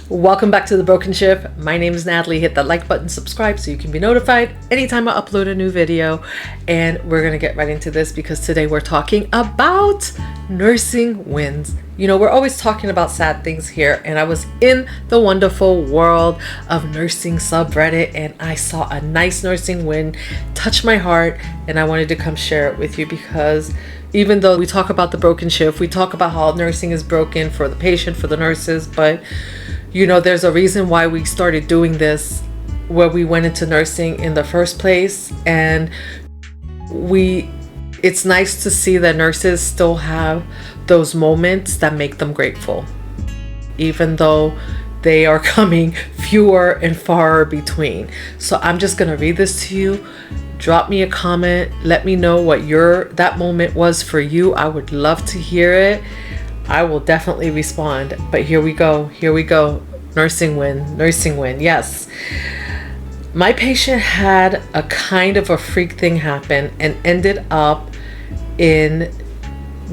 Welcome back to The Broken Ship. My name is Natalie. Hit that like button, subscribe so you can be notified anytime I upload a new video. And we're going to get right into this because today we're talking about nursing wins. You know, we're always talking about sad things here, and I was in the wonderful world of nursing subreddit and I saw a nice nursing win touch my heart, and I wanted to come share it with you because even though we talk about the broken shift, we talk about how nursing is broken for the patient, for the nurses, but you know, there's a reason why we started doing this, where we went into nursing in the first place. And it's nice to see that nurses still have those moments that make them grateful, even though they are coming fewer and far between. So I'm just going to read this to you. Drop me a comment. Let me know what that moment was for you. I would love to hear it. I will definitely respond. But here we go. Nursing win. Yes. My patient had a kind of a freak thing happen and ended up in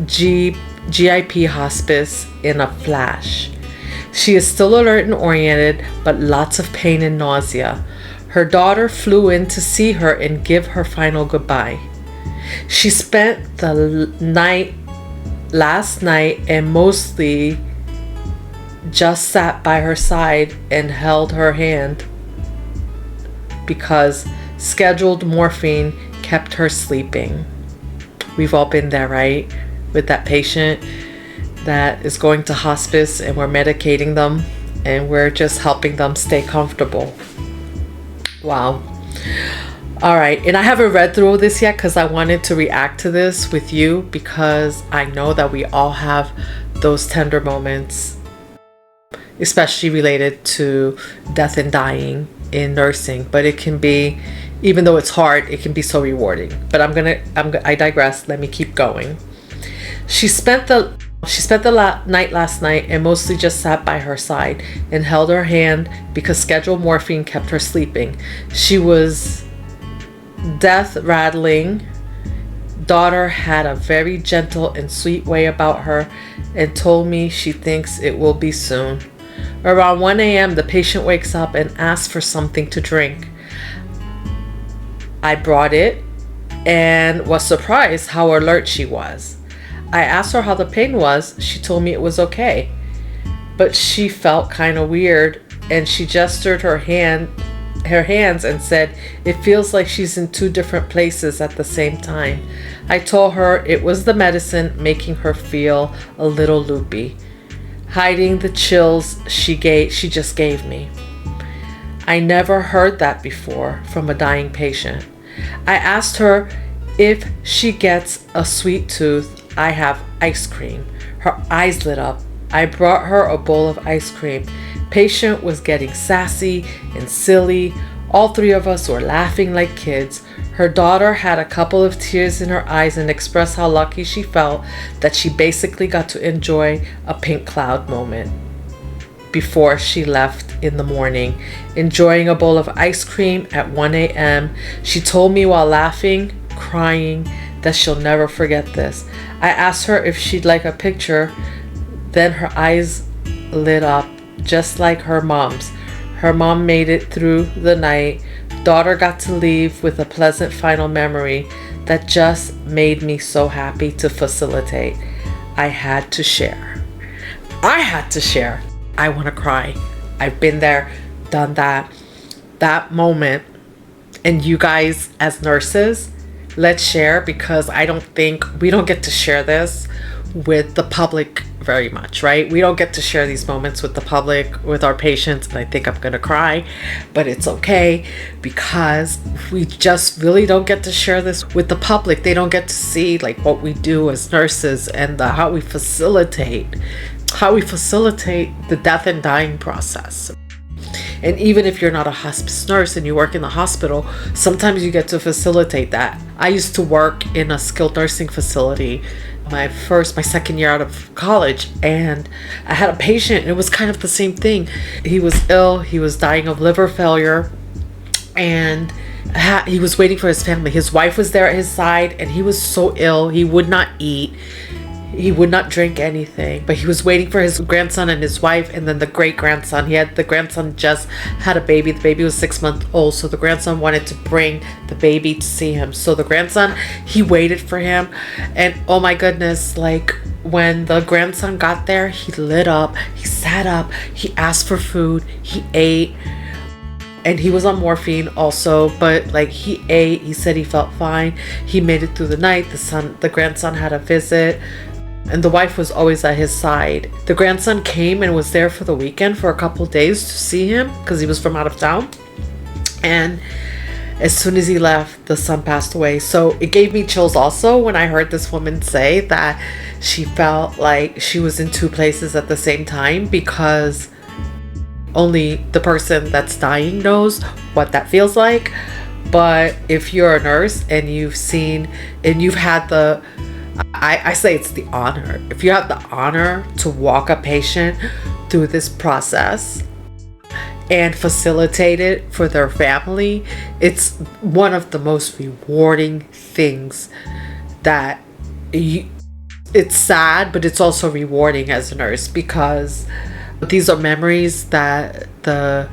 GIP hospice in a flash. She is still alert and oriented, but lots of pain and nausea. Her daughter flew in to see her and give her final goodbye. She spent the night last night and mostly just sat by her side and held her hand because scheduled morphine kept her sleeping. We've all been there, right? With that patient that is going to hospice and we're medicating them and we're just helping them stay comfortable. Wow. All right, and I haven't read through all this yet because I wanted to react to this with you because I know that we all have those tender moments, especially related to death and dying in nursing. But it can be, even though it's hard, it can be so rewarding. But I digress. Let me keep going. She spent the night last night and mostly just sat by her side and held her hand because scheduled morphine kept her sleeping. She was death rattling. Daughter had a very gentle and sweet way about her and told me she thinks it will be soon. Around 1 a.m. the patient wakes up and asks for something to drink. I brought it and was surprised how alert she was. I asked her how the pain was. She told me it was okay, but she felt kind of weird and she gestured her hands and said it feels like she's in two different places at the same time. I told her it was the medicine making her feel a little loopy, hiding the chills she just gave me. I never heard that before from a dying patient. I asked her if she gets a sweet tooth. I have ice cream. Her eyes lit up. I brought her a bowl of ice cream. Patient was getting sassy and silly. All three of us were laughing like kids. Her daughter had a couple of tears in her eyes and expressed how lucky she felt that she basically got to enjoy a pink cloud moment before she left in the morning, enjoying a bowl of ice cream at 1 a.m. She told me while laughing, crying, that she'll never forget this. I asked her if she'd like a picture. Then her eyes lit up just like her mom's. Her mom made it through the night. Daughter got to leave with a pleasant final memory that just made me so happy to facilitate. I had to share. I want to cry. I've been there, done that. That moment. And you guys as nurses, let's share, because we don't get to share this with the public very much, right? We don't get to share these moments with the public, with our patients, and I think I'm gonna cry, but it's okay because we just really don't get to share this with the public. They don't get to see like what we do as nurses and how we facilitate the death and dying process. And even if you're not a hospice nurse and you work in the hospital, sometimes you get to facilitate that. I used to work in a skilled nursing facility my second year out of college, and I had a patient and it was kind of the same thing. He was ill, he was dying of liver failure, and he was waiting for his family. His wife was there at his side and he was so ill, he would not eat. He would not drink anything, but he was waiting for his grandson and his wife, and then the great grandson. The grandson just had a baby. The baby was 6 months old, so the grandson wanted to bring the baby to see him. So the grandson, he waited for him, and oh my goodness, like when the grandson got there, he lit up, he sat up, he asked for food, he ate. And he was on morphine also, but like he ate, he said he felt fine. He made it through the night. The grandson had a visit, and the wife was always at his side. The grandson came and was there for the weekend for a couple days to see him because he was from out of town. And as soon as he left, the son passed away. So it gave me chills also when I heard this woman say that she felt like she was in two places at the same time, because only the person that's dying knows what that feels like. But if you're a nurse and you've seen and you've had I say it's the honor. If you have the honor to walk a patient through this process and facilitate it for their family, it's one of the most rewarding things that it's sad, but it's also rewarding as a nurse, because these are memories that the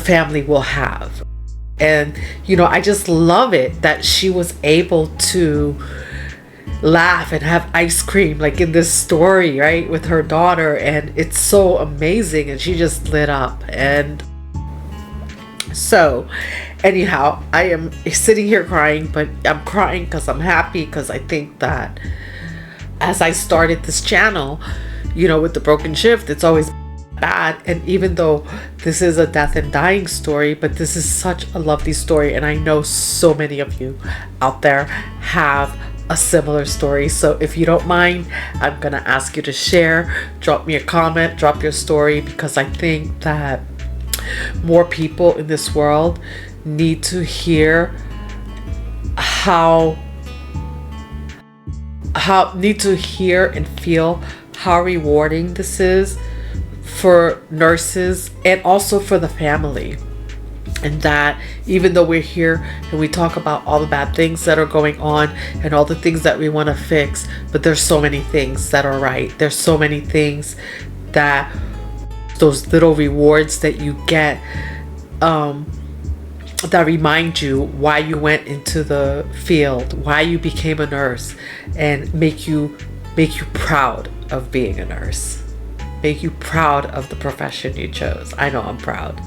family will have. And I just love it that she was able to laugh and have ice cream like in this story, right, with her daughter, and it's so amazing, and she just lit up. And so anyhow, I am sitting here crying, but I'm crying because I'm happy, because I think that as I started this channel, with the broken shift, it's always bad. And even though this is a death and dying story, but this is such a lovely story, and I know so many of you out there have a similar story. So if you don't mind, I'm gonna ask you to share, drop me a comment, drop your story, because I think that more people in this world need to hear need to hear and feel how rewarding this is for nurses and also for the family. And that even though we're here and we talk about all the bad things that are going on and all the things that we want to fix, but there's so many things that are right. There's so many things that those little rewards that you get that remind you why you went into the field, why you became a nurse, and make you proud of being a nurse. Make you proud of the profession you chose. I know I'm proud.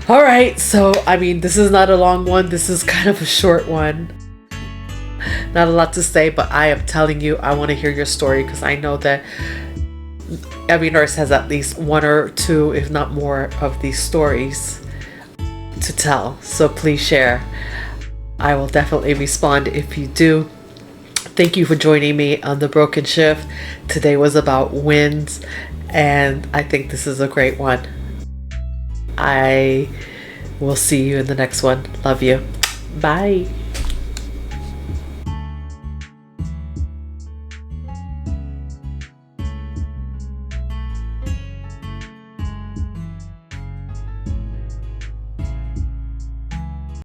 All right, so this is not a long one. This is kind of a short one. Not a lot to say, but I am telling you, I want to hear your story, because I know that every nurse has at least one or two, if not more, of these stories to tell. So please share. I will definitely respond if you do. Thank you for joining me on The Broken Shift. Today was about wins, and I think this is a great one. I will see you in the next one. Love you. Bye.